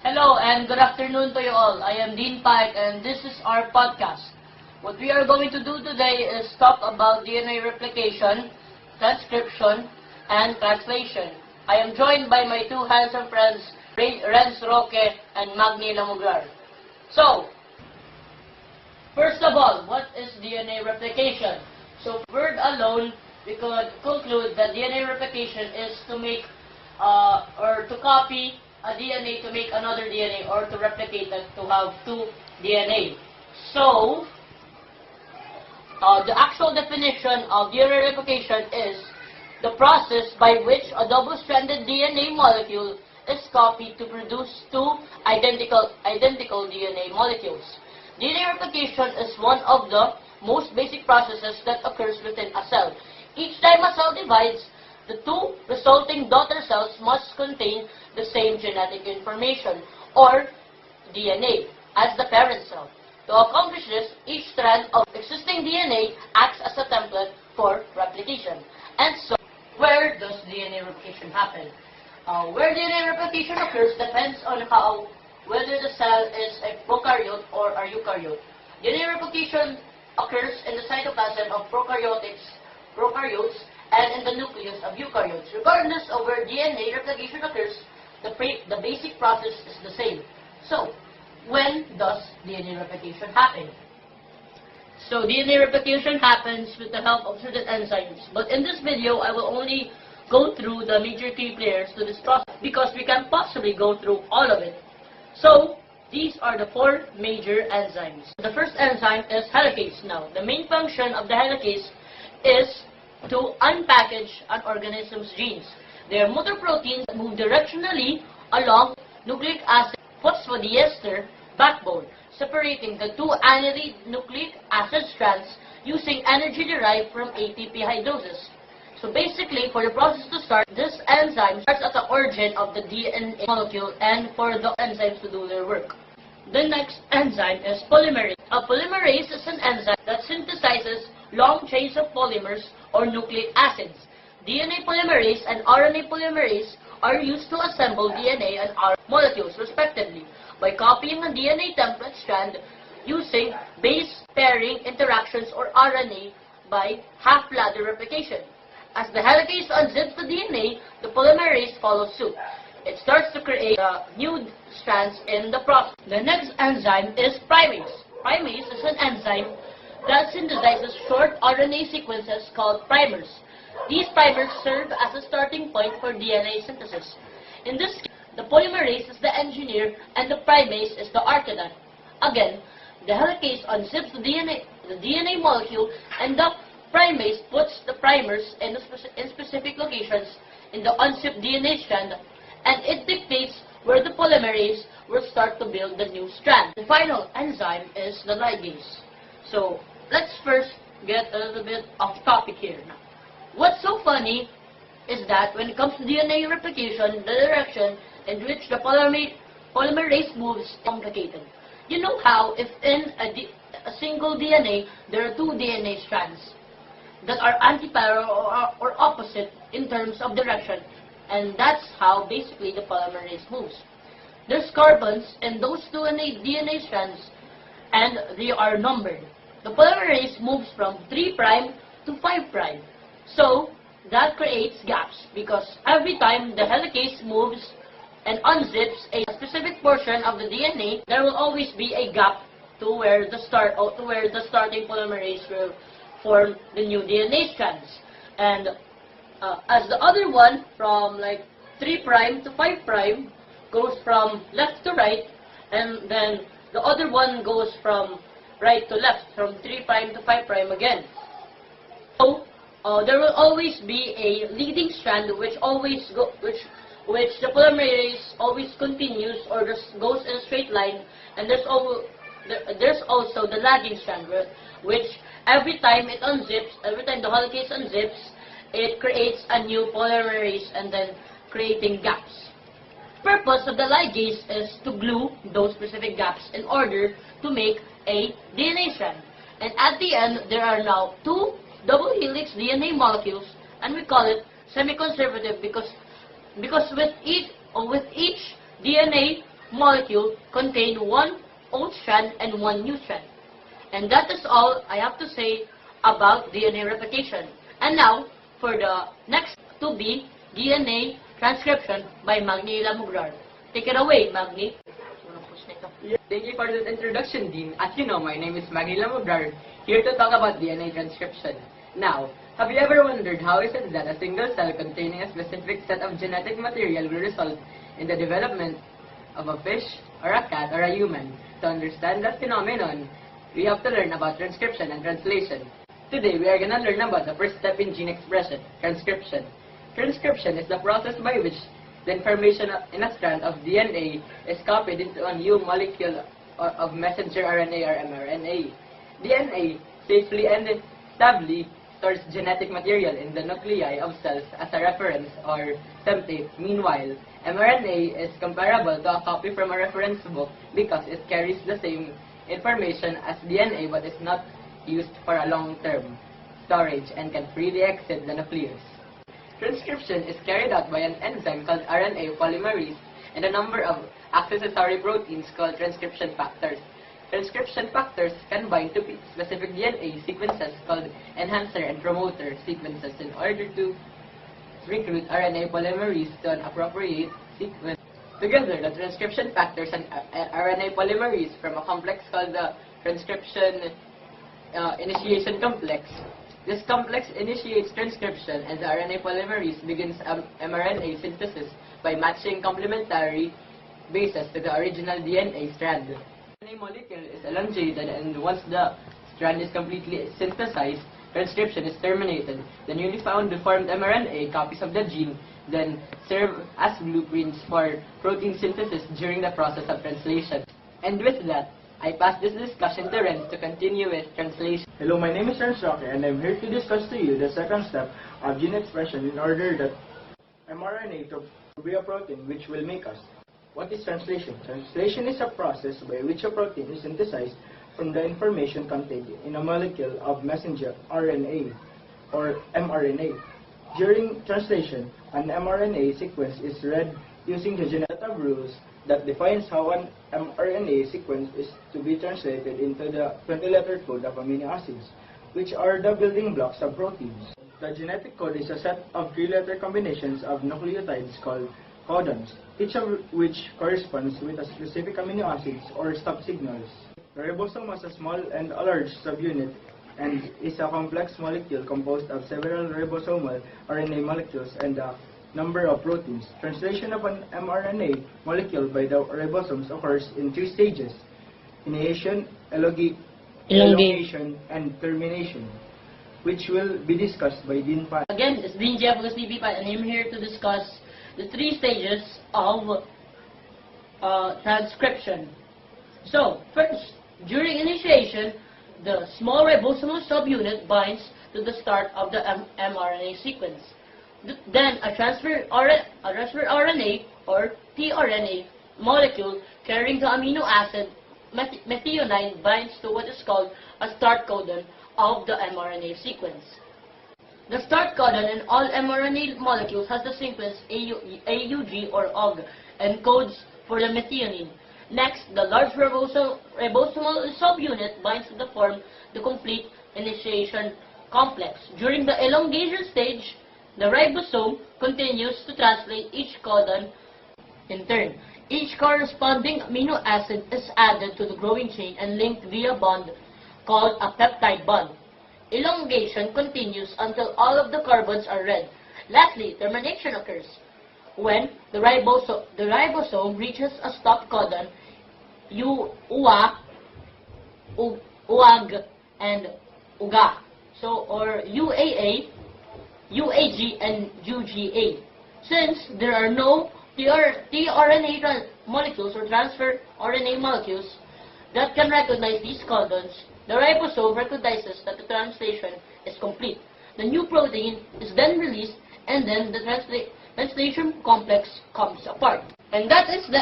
Hello and good afternoon to you all. I am Dean Paet and this is our podcast. What we are going to do today is talk about DNA replication, transcription, and translation. I am joined by my two handsome friends, Roque and Lamograr. So, first of all, what is DNA replication? So, word alone, we could conclude that DNA replication is to make or to copy a DNA to make another DNA, or to replicate it to have two DNA. So, the actual definition of DNA replication is the process by which a double-stranded DNA molecule is copied to produce two identical DNA molecules. DNA replication is one of the most basic processes that occurs within a cell. Each time a cell divides, the two resulting daughter cells must contain the same genetic information, or DNA, as the parent cell. To accomplish this, each strand of existing DNA acts as a template for replication. And so, where does DNA replication happen? Where DNA replication occurs depends on whether the cell is a prokaryote or a eukaryote. DNA replication occurs in the cytoplasm of prokaryotes, and in the nucleus of eukaryotes. Regardless of where DNA replication occurs, the basic process is the same. So, when does DNA replication happen? So, DNA replication happens with the help of certain enzymes. But in this video, I will only go through the major key players to this process because we can't possibly go through all of it. So, these are the four major enzymes. The first enzyme is helicase. Now, the main function of the helicase is to unpackage an organism's genes. They are motor proteins that move directionally along nucleic acid phosphodiester backbone, separating the two annealed nucleic acid strands using energy derived from ATP hydrolysis. So basically, for the process to start, this enzyme starts at the origin of the DNA molecule and for the enzymes to do their work. The next enzyme is polymerase. A polymerase is an enzyme that synthesizes long chains of polymers or nucleic acids. DNA polymerase and RNA polymerase are used to assemble DNA and RNA molecules respectively by copying a DNA template strand using base pairing interactions or RNA by half-ladder replication. As the helicase unzips the DNA, the polymerase follows suit. It starts to create new strands in the process. The next enzyme is primase. Primase is an enzyme that synthesizes short RNA sequences called primers. These primers serve as a starting point for DNA synthesis. In this case, the polymerase is the engineer and the primase is the artisan. Again, the helicase unzips the DNA molecule and the primase puts the primers in specific locations in the unzipped DNA strand, and it dictates where the polymerase will start to build the new strand. The final enzyme is the ligase. So, let's first get a little bit off topic here now. What's so funny is that when it comes to DNA replication, the direction in which the polymerase moves is complicated. You know how if in a single DNA, there are two DNA strands that are antiparallel or opposite in terms of direction, and that's how basically the polymerase moves. There's carbons in those two DNA strands, and they are numbered. The polymerase moves from 3' to 5'. So, that creates gaps because every time the helicase moves and unzips a specific portion of the DNA, there will always be a gap to where the starting polymerase will form the new DNA strands. And as the other one from like 3' to 5' goes from left to right, and then the other one goes from right to left, from 3' to 5' again. So, there will always be a leading strand which the polymerase always continues or just goes in a straight line, and there's also the lagging strand which every time it unzips, every time the helicase unzips, it creates a new polymerase and then creating gaps. The purpose of the ligase is to glue those specific gaps in order to make a DNA strand. And at the end, there are now two double helix DNA molecules, and we call it semi-conservative because with each DNA molecule contain one old strand and one new strand. And that is all I have to say about DNA replication. And now, for the next to be DNA transcription by Magni Lamograr. Take it away, Magni. Thank you for that introduction, Dean. As you know, my name is Magni Lamograr, here to talk about DNA transcription. Now, have you ever wondered how is it that a single cell containing a specific set of genetic material will result in the development of a fish, or a cat, or a human? To understand that phenomenon, we have to learn about transcription and translation. Today, we are going to learn about the first step in gene expression, transcription. Transcription is the process by which the information in a strand of DNA is copied into a new molecule of messenger RNA or mRNA. DNA safely and stably stores genetic material in the nuclei of cells as a reference or template. Meanwhile, mRNA is comparable to a copy from a reference book because it carries the same information as DNA but is not used for a long-term storage and can freely exit the nucleus. Transcription is carried out by an enzyme called RNA polymerase and a number of accessory proteins called transcription factors. Transcription factors can bind to specific DNA sequences called enhancer and promoter sequences in order to recruit RNA polymerase to an appropriate sequence. Together, the transcription factors and RNA polymerase form a complex called the transcription initiation complex. This complex initiates transcription and the RNA polymerase begins mRNA synthesis by matching complementary bases to the original DNA strand. The RNA molecule is elongated, and once the strand is completely synthesized, transcription is terminated. The newly found deformed mRNA copies of the gene then serve as blueprints for protein synthesis during the process of translation. And with that, I pass this discussion to Renz to continue with translation. Hello, my name is Roque, and I'm here to discuss to you the second step of gene expression in order that mRNA to be a protein which will make us. What is translation? Translation is a process by which a protein is synthesized from the information contained in a molecule of messenger RNA or mRNA. During translation, an mRNA sequence is read using the genetic rules that defines how an mRNA sequence is to be translated into the 20-letter code of amino acids, which are the building blocks of proteins. The genetic code is a set of 3-letter combinations of nucleotides called codons, each of which corresponds with a specific amino acids or stop signals. The ribosome has a small and a large subunit and is a complex molecule composed of several ribosomal RNA molecules and a number of proteins. Translation of an mRNA molecule by the ribosomes occurs in 3 stages: initiation, elongation, and termination, which will be discussed by Dean Paet. Again, it's Dean Jeff with Paet, and I'm here to discuss the 3 stages of transcription. So, first, during initiation, the small ribosomal subunit binds to the start of the mRNA sequence. Then, a transfer RNA or tRNA molecule carrying the amino acid methionine binds to what is called a start codon of the mRNA sequence. The start codon in all mRNA molecules has the sequence AUG or OG and codes for the methionine. Next, the large ribosomal subunit binds to form the complete initiation complex. During the elongation stage, the ribosome continues to translate each codon in turn. Each corresponding amino acid is added to the growing chain and linked via bond called a peptide bond. Elongation continues until all of the carbons are read. Lastly, termination occurs when the ribosome reaches a stop codon, UAG, and UGA, or UAA, UAG, and UGA. Since there are no tRNA molecules or transfer RNA molecules that can recognize these codons, the ribosome recognizes that the translation is complete. The new protein is then released, and then the translation complex comes apart. And that is the